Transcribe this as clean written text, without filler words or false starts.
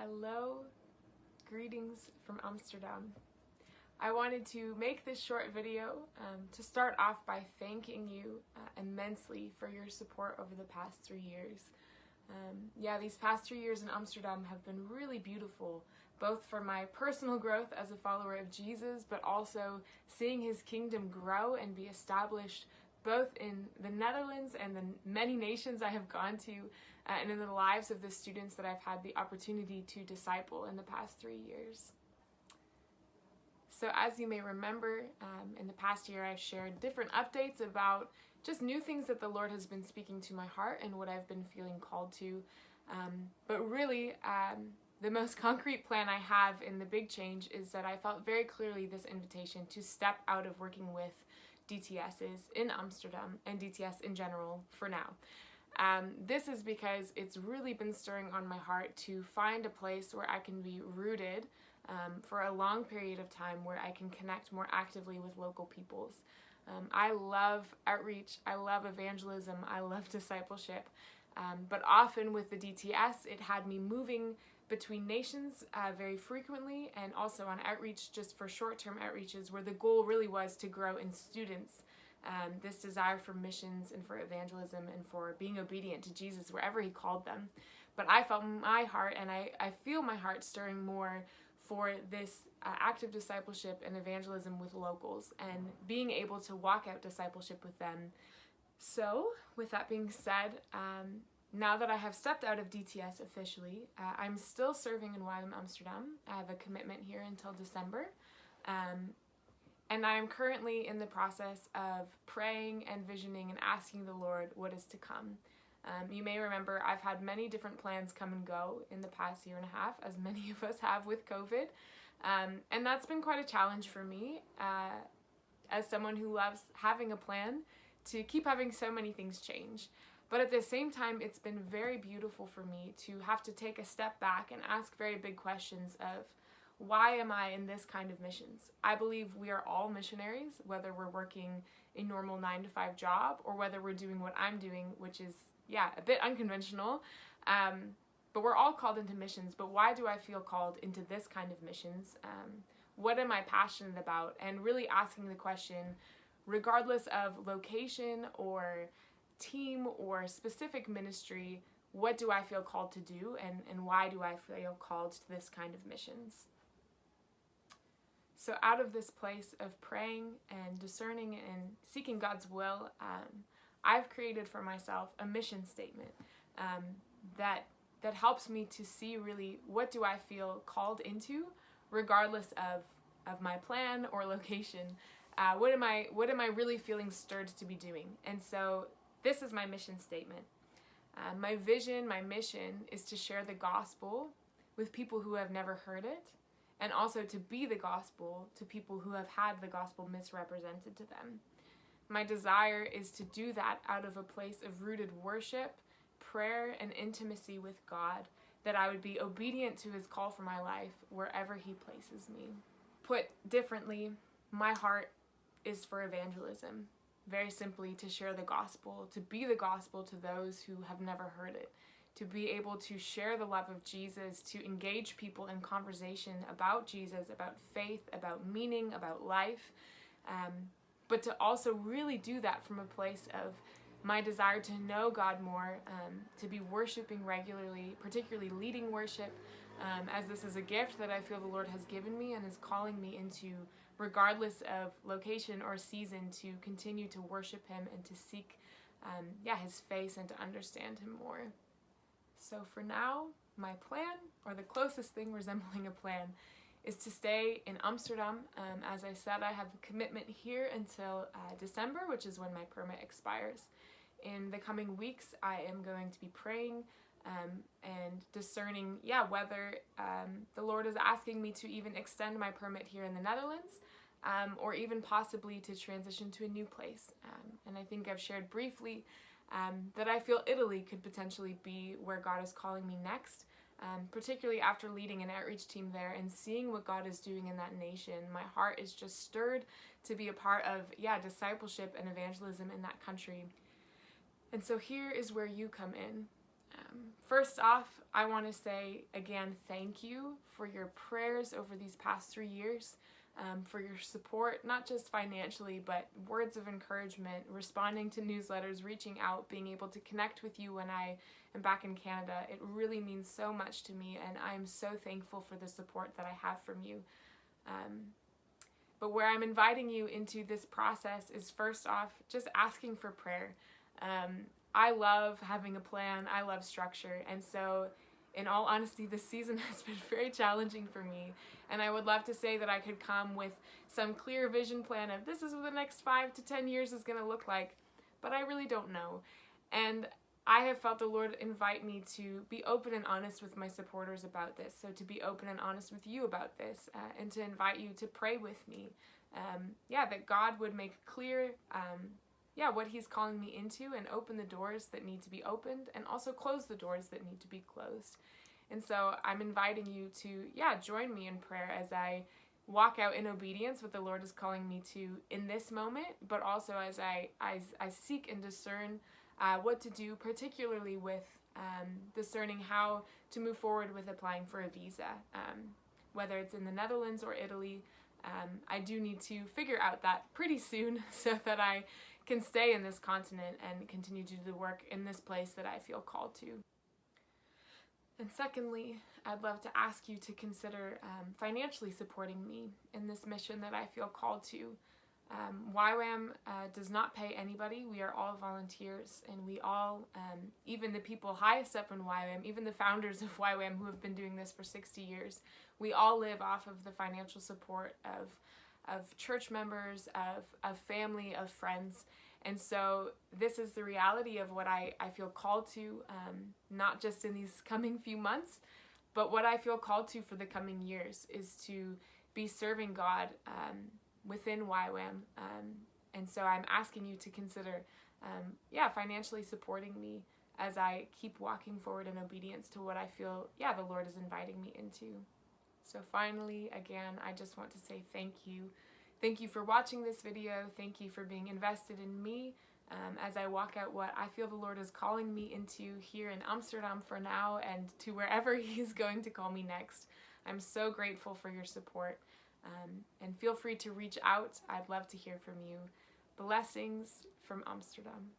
Hello, greetings from Amsterdam. I wanted to make this short video to start off by thanking you immensely for your support over the past 3 years. These past 3 years in Amsterdam have been really beautiful, both for my personal growth as a follower of Jesus, but also seeing his kingdom grow and be established both in the Netherlands and the many nations I have gone to, and in the lives of the students that I've had the opportunity to disciple in the past 3 years. So as you may remember, in the past year I've shared different updates about just new things that the Lord has been speaking to my heart and what I've been feeling called to. But really, the most concrete plan I have in the big change is that I felt very clearly this invitation to step out of working with DTSs in Amsterdam and DTS in general for now. This is because it's really been stirring on my heart to find a place where I can be rooted for a long period of time, where I can connect more actively with local peoples. I love outreach, I love evangelism, I love discipleship, but often with the DTS it had me moving between nations very frequently, and also on outreach just for short-term outreaches where the goal really was to grow in students this desire for missions and for evangelism and for being obedient to Jesus wherever he called them. But I felt my heart, and I feel my heart stirring more for this active discipleship and evangelism with locals and being able to walk out discipleship with them. So with that being said, now that I have stepped out of DTS officially, I'm still serving in YWAM Amsterdam. I have a commitment here until December. And I'm currently in the process of praying and visioning and asking the Lord what is to come. You may remember I've had many different plans come and go in the past year and a half, as many of us have with COVID. And that's been quite a challenge for me as someone who loves having a plan to keep having so many things change. But at the same time, it's been very beautiful for me to have to take a step back and ask very big questions of, why am I in this kind of missions? I believe we are all missionaries, whether we're working a normal 9-to-5 job or whether we're doing what I'm doing, which is, a bit unconventional. But we're all called into missions. But why do I feel called into this kind of missions? What am I passionate about? And really asking the question, regardless of location or team or specific ministry, what do I feel called to do, and why do I feel called to this kind of missions? So out of this place of praying and discerning and seeking God's will, I've created for myself a mission statement that helps me to see really what do I feel called into, regardless of my plan or location. What am I really feeling stirred to be doing? And so this is my mission statement. My vision, my mission is to share the gospel with people who have never heard it, and also to be the gospel to people who have had the gospel misrepresented to them. My desire is to do that out of a place of rooted worship, prayer, and intimacy with God, that I would be obedient to his call for my life wherever he places me. Put differently, my heart is for evangelism. Very simply, to share the gospel, to be the gospel to those who have never heard it, to be able to share the love of Jesus, to engage people in conversation about Jesus, about faith, about meaning, about life, but to also really do that from a place of my desire to know God more, to be worshiping regularly, particularly leading worship, as this is a gift that I feel the Lord has given me and is calling me into, regardless of location or season, to continue to worship him and to seek his face and to understand him more. So for now, my plan, or the closest thing resembling a plan, is to stay in Amsterdam. As I said, I have a commitment here until December, which is when my permit expires. In the coming weeks, I am going to be praying and discerning, whether the Lord is asking me to even extend my permit here in the Netherlands, or even possibly to transition to a new place. And I think I've shared briefly that I feel Italy could potentially be where God is calling me next, particularly after leading an outreach team there and seeing what God is doing in that nation. My heart is just stirred to be a part of, discipleship and evangelism in that country. And so here is where you come in. First off, I want to say again, thank you for your prayers over these past 3 years, for your support, not just financially, but words of encouragement, responding to newsletters, reaching out, being able to connect with you when I am back in Canada. It really means so much to me, and I'm so thankful for the support that I have from you. But where I'm inviting you into this process is first off, just asking for prayer. I love having a plan. I love structure. And so, in all honesty, this season has been very challenging for me. And I would love to say that I could come with some clear vision plan of this is what the next 5 to 10 years is going to look like. But I really don't know. And I have felt the Lord invite me to be open and honest with my supporters about this. So to be open and honest with you about this, and to invite you to pray with me. That God would make clear what He's calling me into, and open the doors that need to be opened, and also close the doors that need to be closed. And so I'm inviting you to, join me in prayer as I walk out in obedience what the Lord is calling me to in this moment, but also as I seek and discern what to do, particularly with discerning how to move forward with applying for a visa, whether it's in the Netherlands or Italy. I do need to figure out that pretty soon so that I can stay in this continent and continue to do the work in this place that I feel called to. And secondly, I'd love to ask you to consider financially supporting me in this mission that I feel called to. YWAM does not pay anybody. We are all volunteers, and we all, even the people highest up in YWAM, even the founders of YWAM who have been doing this for 60 years, we all live off of the financial support of church members, of family, of friends. And so this is the reality of what I feel called to, not just in these coming few months, but what I feel called to for the coming years is to be serving God within YWAM. And so I'm asking you to consider, financially supporting me as I keep walking forward in obedience to what I feel, the Lord is inviting me into. So finally, again, I just want to say thank you. Thank you for watching this video. Thank you for being invested in me as I walk out what I feel the Lord is calling me into here in Amsterdam for now, and to wherever He's going to call me next. I'm so grateful for your support, and feel free to reach out. I'd love to hear from you. Blessings from Amsterdam.